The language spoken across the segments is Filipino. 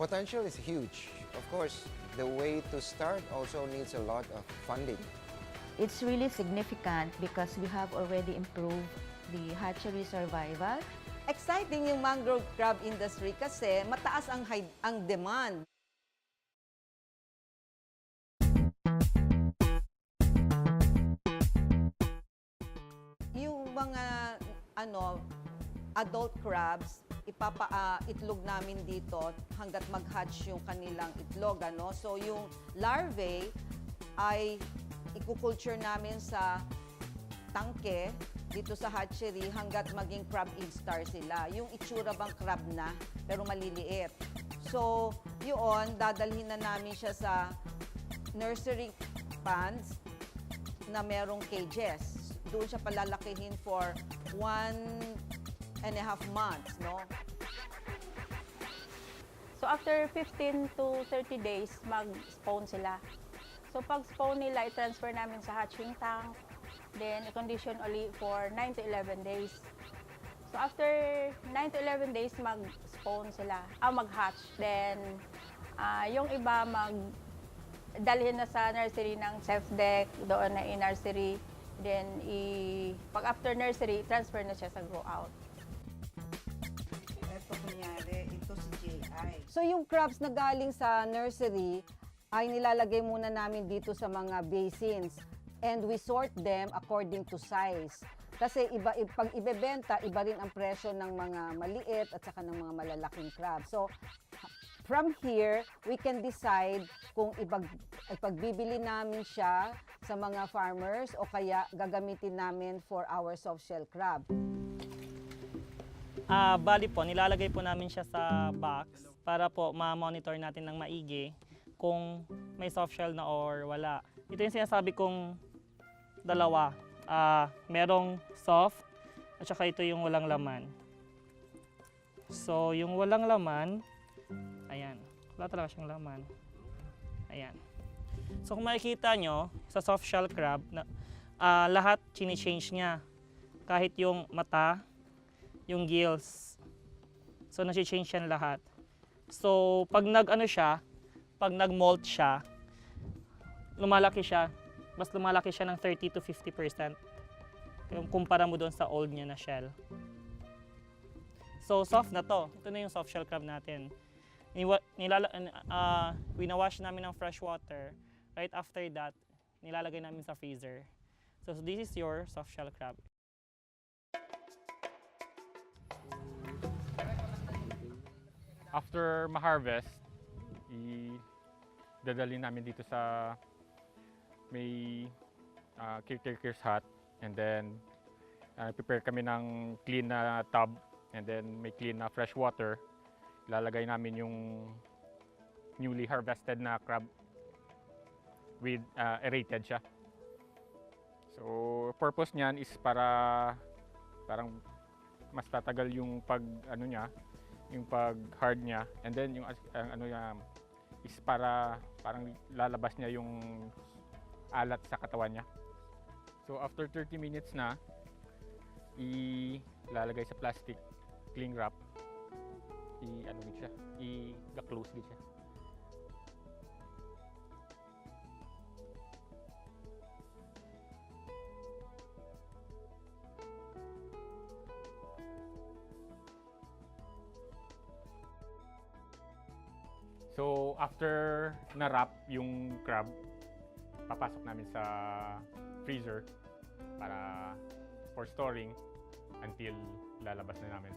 Potential is huge. Of course, the way to start also needs a lot of funding. It's really significant because we have already improved the hatchery survival. Exciting yung mangrove crab industry kasi mataas ang demand. Yung mga adult crabs, itlog namin dito hanggat mag-hatch yung kanilang itlog. So yung larvae ay ikukulture namin sa tangke dito sa hatchery hanggat maging crab instar sila. Yung itsura bang crab na pero maliliit. So yun, dadalhin na namin siya sa nursery ponds na merong cages. Doon siya palalakihin for 1.5 months, no? So after 15 to 30 days, mag-spawn sila. So pag spawn nila, i-transfer namin sa hatching tank. Then i-condition ulit for 9 to 11 days. So after 9 to 11 days, mag-spawn sila. Mag-hatch. Then yung iba dalhin na sa nursery ng self-deck, doon na i-nursery. Then pag after nursery, transfer na siya sa grow out. So yung crabs na galing sa nursery ay nilalagay muna namin dito sa mga basins and we sort them according to size. Kasi pag ibebenta, iba rin ang presyo ng mga maliit at saka ng mga malalaking crabs. So from here, we can decide kung ipagbibili namin siya sa mga farmers o kaya gagamitin namin for our soft shell crab. Bali po, nilalagay po namin siya sa box para po ma-monitor natin ng maigi kung may soft shell na or wala. Ito yung sinasabi kong dalawa. Merong soft at saka ito yung walang laman. So, yung walang laman, ayan. Wala talaga siyang laman. Ayan. So, kung makikita nyo, sa soft shell crab, lahat chini-change niya. Kahit yung mata, yung gills. So, nasi-change yan lahat. So, pag nag-molt siya, lumalaki siya. Mas lumalaki siya ng 30 to 50%. Kumpara mo doon sa old niya na shell. So, soft na to. Ito na yung soft shell crab natin. Winawash namin ng fresh water. Right after that, nilalagay namin sa freezer. So, this is your soft shell crab. After ma-harvest, dadalhin namin dito sa may caretaker's hut, and then prepare kami ng clean na tub, and then may clean na fresh water. Ilalagay namin yung newly harvested na crab with aerated siya. So purpose niyan is parang mas tatagal yung yung pag hard niya, and then yung is parang lalabas niya yung alat sa katawan niya. So after 30 minutes na, ilalagay sa plastic, cling wrap, ano gid siya, i-close gid siya. So after na-wrap yung crab, papasok namin sa freezer para for storing until lalabas na namin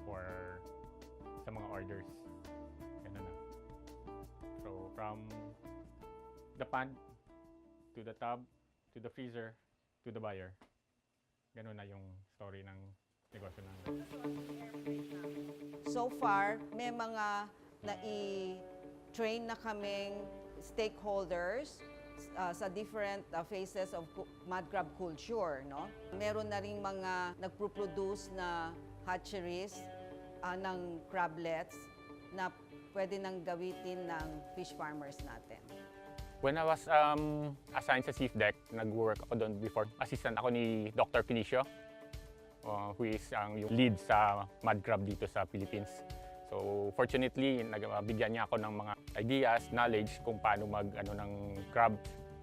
sa mga orders. Ganun na. So from the pan to the tub to the freezer to the buyer. Ganun na yung story ng negosyo namin. So far, may mga train na kaming stakeholders sa different phases of mud crab culture, no? Meron na ring mga nagpo-produce na hatcheries ng crablets na pwede nang gamitin ng fish farmers natin. When I was assigned sa SIF-DEC, nag-work ako doon before. Assistant ako ni Dr. Pinicio, who is yung lead sa mud crab dito sa Philippines. So fortunately, bigyan niya ako ng mga ideas, knowledge kung paano ng crab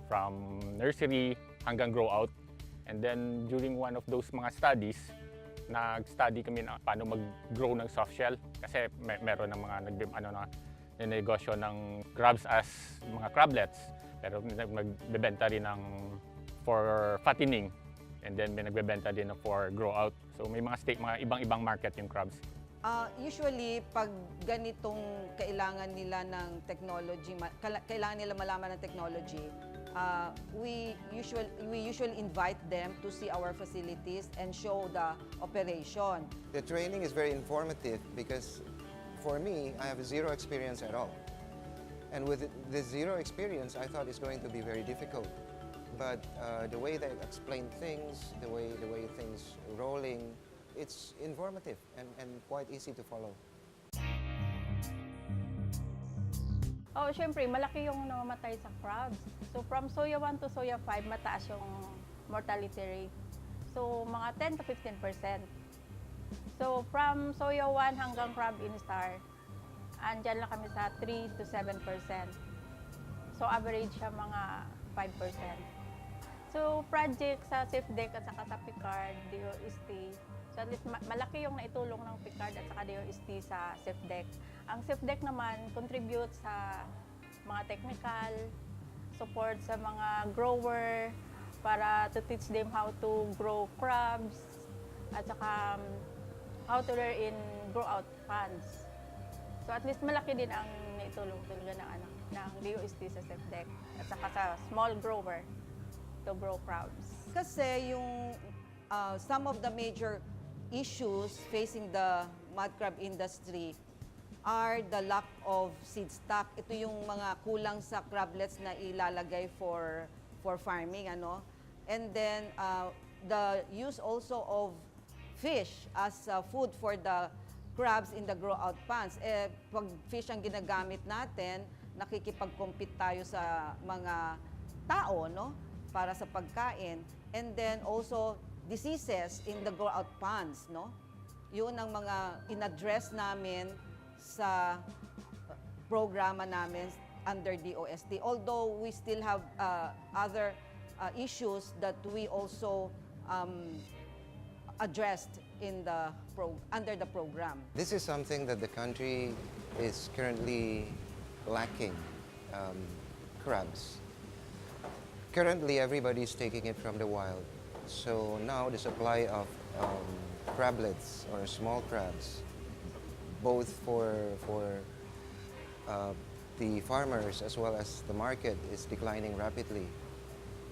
from nursery hanggang grow out. And then during one of those mga studies, nag-study kami na paano mag-grow ng soft shell kasi meron ng mga negosyo ng crabs as mga crablets, pero nagbebenta rin for fattening, and then may nagbebenta din for grow out. So may mga ibang-ibang market yung crabs. Usually, pag ganitong kailangan nila ng technology, kailangan nila malaman ng technology, we usually invite them to see our facilities and show the operation. The training is very informative because for me, I have zero experience at all. And with the zero experience, I thought it's going to be very difficult. But the way they explain things, the way things rolling, it's informative and quite easy to follow. Syempre, malaki yung namamatay sa crabs. So from soya 1 to soya 5, mataas yung mortality rate. So mga 10 to 15%. So from soya 1 hanggang crab instar, andyan lang kami sa 3 to 7%. So average siya mga 5%. So project sa SIF-DEC at saka sa Picard, DOST, so at least malaki yung naitulong ng Picard at saka DOST sa SIF-DEC. Ang SIF-DEC naman contribute sa mga technical, support sa mga grower para to teach them how to grow crabs at saka how to learn in grow out ponds. So at least malaki din ang naitulong talaga ng DOST sa SIF-DEC at saka sa small grower to grow crabs. Kasi yung some of the major issues facing the mud crab industry are the lack of seed stock. Ito yung mga kulang sa crablets na ilalagay for farming, ano. And then the use also of fish as food for the crabs in the grow out ponds. Pag fish ang ginagamit natin, nakikipag-compete tayo sa mga tao, no, para sa pagkain. And then also diseases in the grow out ponds, no? Yun ang mga in-address namin sa programa namin under DOST. Although we still have other issues that we also addressed under the program. This is something that the country is currently lacking, crabs. Currently, everybody's taking it from the wild. So now the supply of crablets or small crabs, both for the farmers as well as the market, is declining rapidly.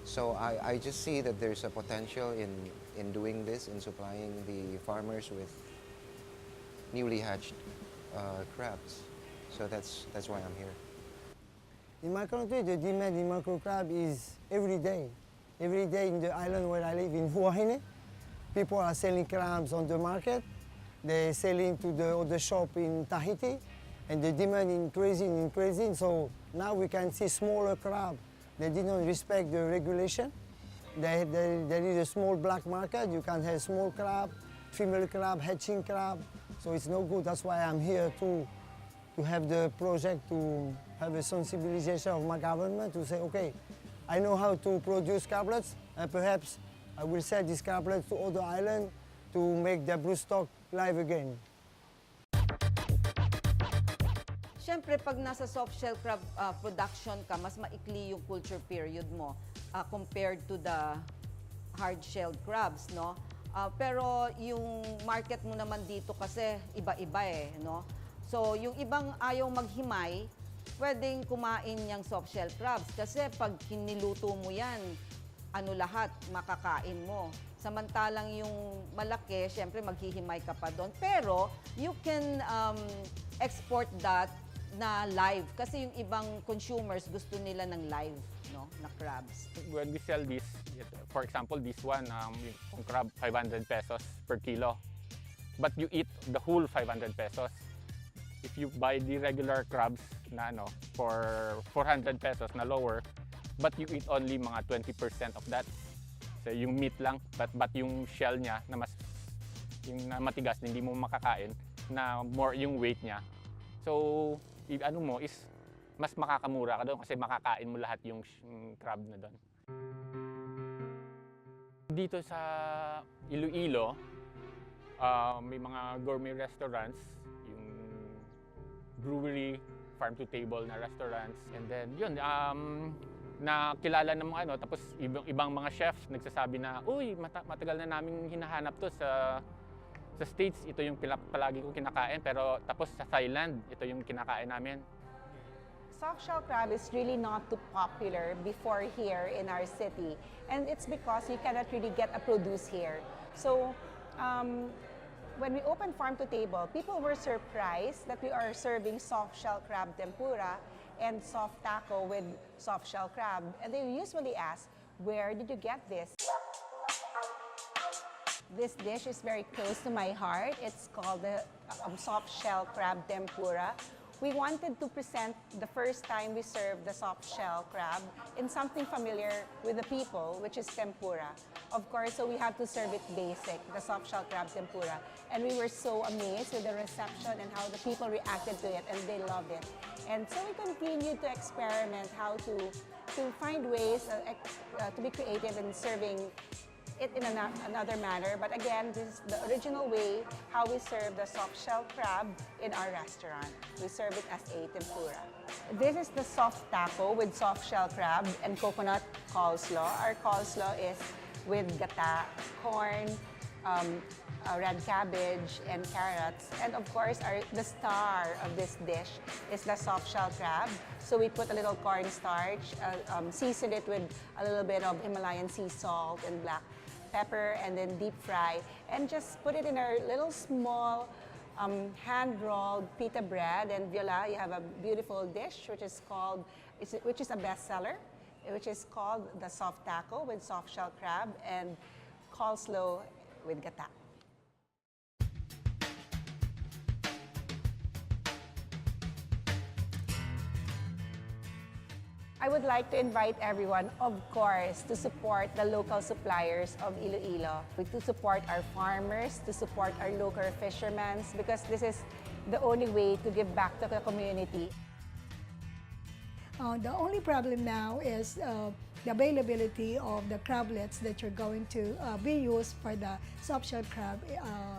So I just see that there's a potential in doing this, in supplying the farmers with newly hatched crabs. So that's why I'm here. In my country, the demand in macro crab is every day. Every day in the island where I live, in Huahine, people are selling crabs on the market. They're selling to the other shop in Tahiti, and the demand increasing. So now we can see smaller crab. They didn't respect the regulation. There is a small black market. You can have small crab female crab, hatching crab. So it's no good. That's why I'm here to have the project, to have a sensibilization of my government to say, okay, I know how to produce crablets, and perhaps I will sell these crablets to other islands to make the broodstock live again. Siyempre, pag nasa soft shell crab production ka, mas maikli yung culture period mo compared to the hard-shelled crabs, no? Pero yung market mo naman dito kasi iba-iba eh, no? So, yung ibang ayaw maghimay, pwedeng kumain yung soft shell crabs. Kasi pag kiniluto mo yan, ano lahat, makakain mo. Samantalang yung malaki, syempre maghihimay ka pa doon. Pero, you can export that na live. Kasi yung ibang consumers gusto nila ng live, no, na crabs. When we sell this, for example, this one, yung crab, 500 pesos per kilo. But you eat the whole 500 pesos. If you buy the regular crabs na ano, for 400 pesos na lower, but you eat only mga 20% of that. So yung meat lang, but yung shell niya na mas yung na matigas na hindi mo makakain, na more yung weight niya. So ano mo is mas makakamura ka doon kasi makakain mo lahat yung crab na doon. Dito sa Iloilo, may mga gourmet restaurants, yung brewery, farm-to-table na restaurants, and then yun, nakilala ng mga ano, tapos ibang mga chefs nagsasabi na, uy, matagal na namin hinahanap to sa States, ito yung palagi kong kinakain, pero tapos sa Thailand, ito yung kinakain namin. Soft-shell crab is really not too popular before here in our city, and it's because you cannot really get a produce here. So, when we opened Farm to Table, people were surprised that we are serving soft-shell crab tempura and soft taco with soft-shell crab, and they usually ask, where did you get this? This dish is very close to my heart. It's called the soft-shell crab tempura. We wanted to present the first time we served the soft-shell crab in something familiar with the people, which is tempura. Of course, so we have to serve it basic, the soft-shell crab tempura. And we were so amazed with the reception and how the people reacted to it, and they loved it. And so we continued to experiment how to find ways to be creative in serving it in another manner. But again, this is the original way how we serve the soft-shell crab in our restaurant. We serve it as a tempura. This is the soft taco with soft-shell crab and coconut coleslaw. Our coleslaw is with gata, corn, red cabbage, and carrots. And of course, the star of this dish is the soft-shell crab. So we put a little cornstarch, season it with a little bit of Himalayan sea salt and black pepper, and then deep fry, and just put it in our little small hand-rolled pita bread. And Viola, you have a beautiful dish which is a bestseller, which is called the soft taco with soft-shell crab and coleslaw with gata. I would like to invite everyone, of course, to support the local suppliers of Iloilo, to support our farmers, to support our local fishermen, because this is the only way to give back to the community. The only problem now is the availability of the crablets that you're going to be used for the soft-shell crab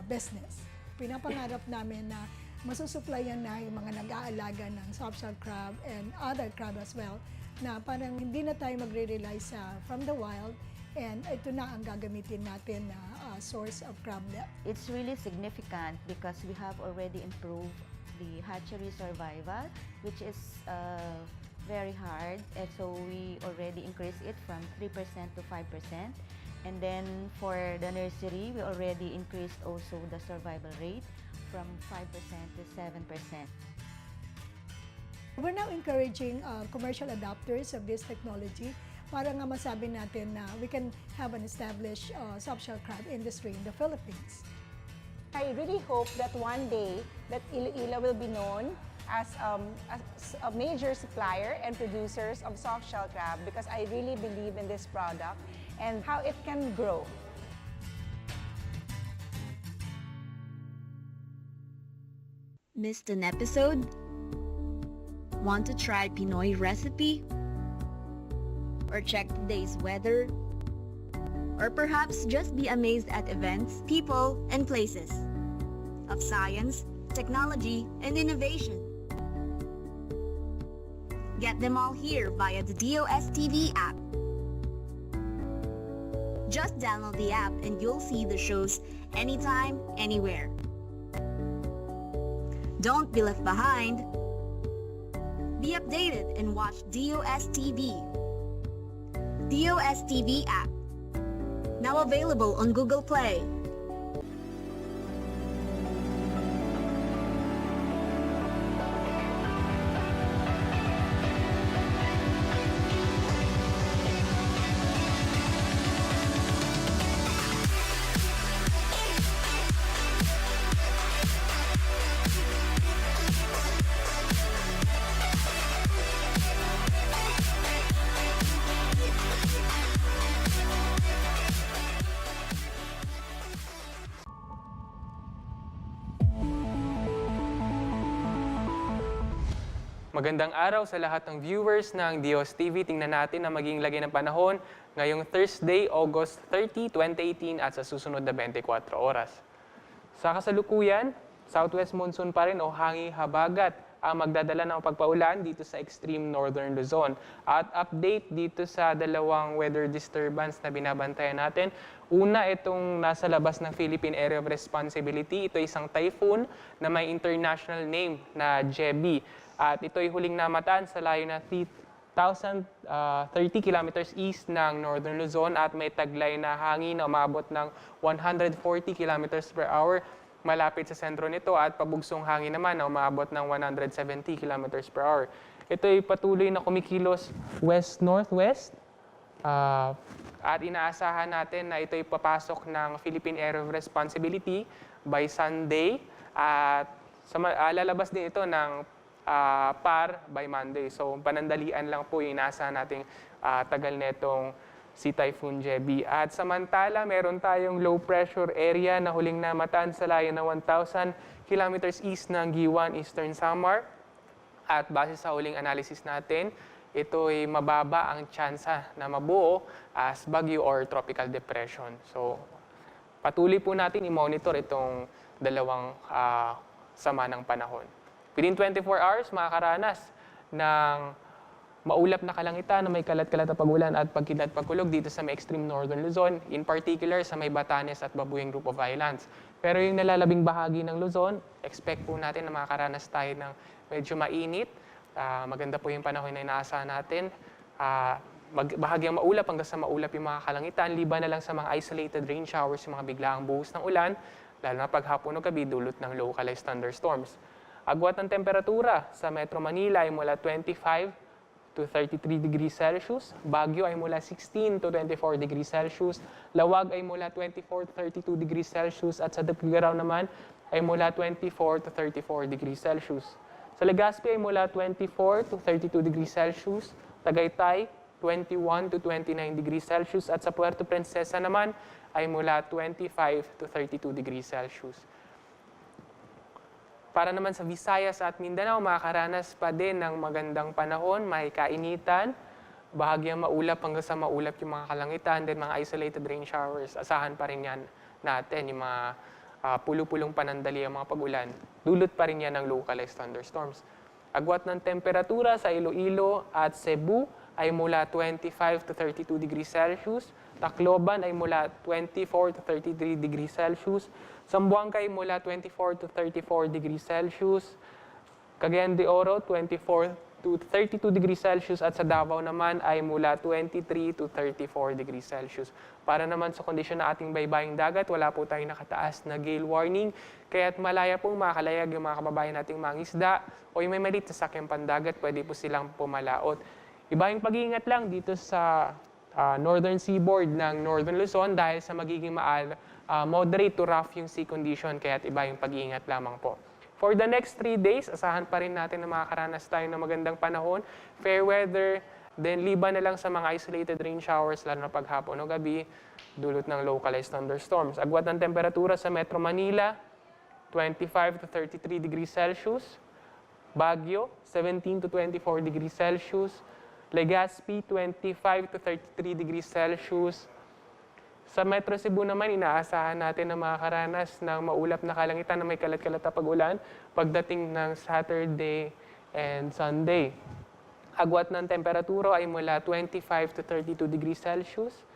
business. Pinapangarap namin na masusupplyan na yung mga nag-aalaga ng soft-shell crab and other crab as well, na parang hindi na tayo magre-rely from the wild, and ito na ang gagamitin natin na source of crablet. It's really significant because we have already improved the hatchery survival, which is very hard, and so we already increased it from 3% to 5%. And then for the nursery, we already increased also the survival rate from 5% to 7%. We're now encouraging commercial adopters of this technology para nga masabi natin na we can have an established soft-shell crab industry in the Philippines. I really hope that one day that Iloilo will be known as a major supplier and producers of soft-shell crab, because I really believe in this product and how it can grow. Missed an episode? Want to try Pinoy recipe? Or check today's weather? Or perhaps just be amazed at events, people, and places of science, technology, and innovation. Get them all here via the DOSTv app. Just download the app and you'll see the shows anytime, anywhere. Don't be left behind. Be updated and watch DOSTv. DOSTv app. Now available on Google Play. Magandang araw sa lahat ng viewers ng DOSTv. Tingnan natin ang magiging lagay ng panahon ngayong Thursday, August 30, 2018 at sa susunod na 24 oras. Sa kasalukuyan, southwest monsoon pa rin o hangin habagat ang magdadala ng pagpaulan dito sa extreme northern Luzon. At update dito sa dalawang weather disturbance na binabantayan natin. Una, itong nasa labas ng Philippine Area of Responsibility. Ito ay isang typhoon na may international name na Jebi. At ito ay huling namataan sa layo na 3,030 kilometers east ng Northern Luzon at may taglay na hangin na umabot ng 140 kilometers per hour malapit sa sentro nito at pabugsong hangin naman na umabot ng 170 kilometers per hour. Ito ay patuloy na kumikilos west-northwest at inaasahan natin na ito ay papasok ng Philippine Area of Responsibility by Sunday at lalabas din ito ng PAR by Monday. So, panandalian lang po yung inaasahan nating tagal netong si Typhoon Jebi. At samantala, meron tayong low pressure area na huling namataan sa layo na 1,000 kilometers east ng Giwan, Eastern Samar. At base sa huling analysis natin, ito ay mababa ang tsansa na mabuo as bagyo or tropical depression. So, patuloy po natin i-monitor itong dalawang sama ng panahon. Within 24 hours, makakaranas ng maulap na kalangitan na may kalat-kalat na pagulan at pagkidlat pagkulog dito sa may extreme northern Luzon, in particular sa may Batanes at Babuyeng Group of Islands. Pero yung nalalabing bahagi ng Luzon, expect po natin na makakaranas tayo ng medyo mainit. Maganda po yung panahon na inaasahan natin. Bahagyang maulap hanggang sa maulap yung mga kalangitan, liban na lang sa mga isolated rain showers, yung mga biglaang buhos ng ulan, lalo na paghapon o gabi dulot ng localized thunderstorms. Agwat ng temperatura sa Metro Manila ay mula 25 to 33 degrees Celsius. Baguio ay mula 16 to 24 degrees Celsius. Lawag ay mula 24 to 32 degrees Celsius. At sa Tugigaraw naman ay mula 24 to 34 degrees Celsius. Sa Legazpi ay mula 24 to 32 degrees Celsius. Tagaytay, 21 to 29 degrees Celsius. At sa Puerto Princesa naman ay mula 25 to 32 degrees Celsius. Para naman sa Visayas at Mindanao, makakaranas pa din ng magandang panahon, may kainitan, bahagyang maulap hanggang sa maulap yung mga kalangitan, then mga isolated rain showers. Asahan pa rin yan natin, yung mga pulo-pulong panandali ang mga pagulan. Dulot pa rin yan ng localized thunderstorms. Agwat ng temperatura sa Iloilo at Cebu ay mula 25 to 32 degrees Celsius. Tacloban ay mula 24 to 33 degrees Celsius. Zamboanga ay mula 24 to 34 degrees Celsius. Cagayan de Oro, 24 to 32 degrees Celsius. At sa Davao naman ay mula 23 to 34 degrees Celsius. Para naman sa kondisyon ng ating baybaying dagat, wala po tayong nakataas na gale warning. Kaya't malaya pong makalayag yung mga kababayan nating mangisda o yung may malit sa sakyang pandagat, pwede po silang pumalaot. Iba yung pag-iingat lang dito sa northern seaboard ng Northern Luzon dahil sa magiging moderate to rough yung sea condition, kaya't iba yung pag-iingat lamang po. For the next 3 days, asahan pa rin natin na makakaranas tayo ng magandang panahon, fair weather, then liban na lang sa mga isolated rain showers, lalo na paghapon o gabi, dulot ng localized thunderstorms. Agwat ng temperatura sa Metro Manila, 25 to 33 degrees Celsius. Baguio, 17 to 24 degrees Celsius. Legazpi, 25 to 33 degrees Celsius. Sa Metro Cebu naman, inaasahan natin na makakaranas ng maulap na kalangitan na may kalat-kalat na pag-ulan pagdating ng Saturday and Sunday. Agwat ng temperatura ay mula 25 to 32 degrees Celsius.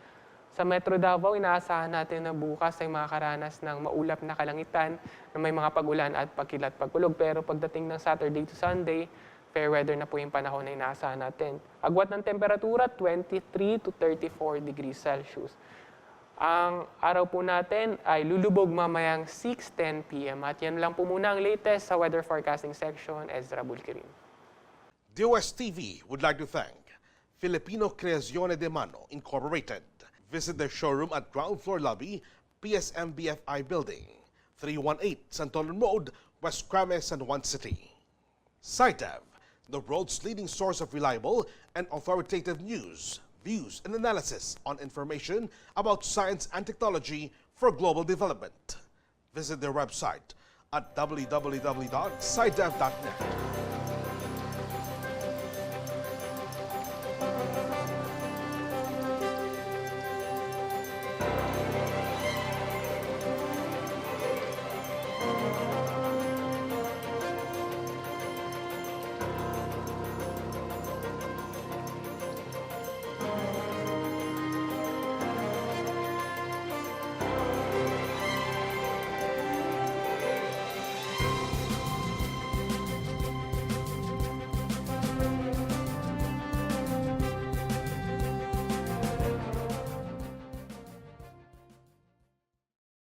Sa Metro Davao, inaasahan natin na bukas ay makakaranas ng maulap na kalangitan na may mga pag-ulan at pagkilat-pagkulog. Pero pagdating ng Saturday to Sunday, fair weather na po yung panahon na inaasahan natin. Agwat ng temperatura, 23 to 34 degrees Celsius. Ang araw po natin ay lulubog mamayang 6:10 p.m. At yan lang po muna ang latest sa weather forecasting section. Ezra Bulkirin. DOSTv would like to thank Filipino Creazione de Mano Incorporated. Visit their showroom at ground floor lobby, PSM-BFI Building, 318 Santolan Road, West Crame, San Juan City. SciDev, the world's leading source of reliable and authoritative news, views, and analysis on information about science and technology for global development. Visit their website at www.scidev.net.